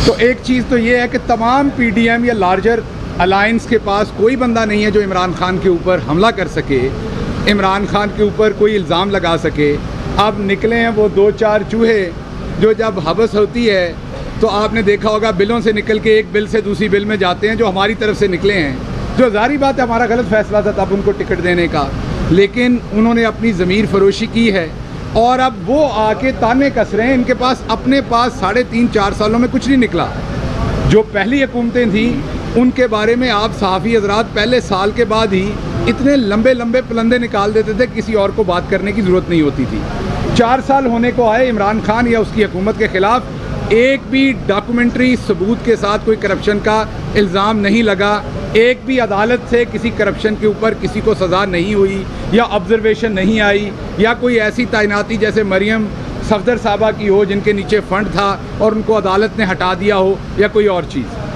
तो एक चीज़ तो ये है कि तमाम पीडीएम या लार्जर अलायंस के पास कोई बंदा नहीं है जो इमरान खान के ऊपर हमला कर सके, इमरान खान के ऊपर कोई इल्ज़ाम लगा सके। अब निकले हैं वो 2-4 चूहे जो जब हवस होती है तो आपने देखा होगा बिलों से निकल के एक बिल से दूसरी बिल में जाते हैं, जो हमारी तरफ से निकले हैं, जो ज़ाहिर बात है हमारा गलत फैसला था तब उनको टिकट देने का, लेकिन उन्होंने अपनी ज़मीर फरोशी की है और अब वो आके ताने कस रहे हैं। इनके पास अपने पास 3.5-4 सालों में कुछ नहीं निकला। जो पहली हुकूमतें थी उनके बारे में आप सहाफ़ी हज़रात पहले साल के बाद ही इतने लंबे लंबे पलंदे निकाल देते थे, किसी और को बात करने की ज़रूरत नहीं होती थी। 4 साल होने को आए, इमरान खान या उसकी हुकूमत के ख़िलाफ़ एक भी डॉक्यूमेंट्री सबूत के साथ कोई करप्शन का इल्ज़ाम नहीं लगा, एक भी अदालत से किसी करप्शन के ऊपर किसी को सज़ा नहीं हुई या ऑब्जर्वेशन नहीं आई, या कोई ऐसी तैनाती जैसे मरियम सफदर साहबा की हो जिनके नीचे फ़ंड था और उनको अदालत ने हटा दिया हो, या कोई और चीज़।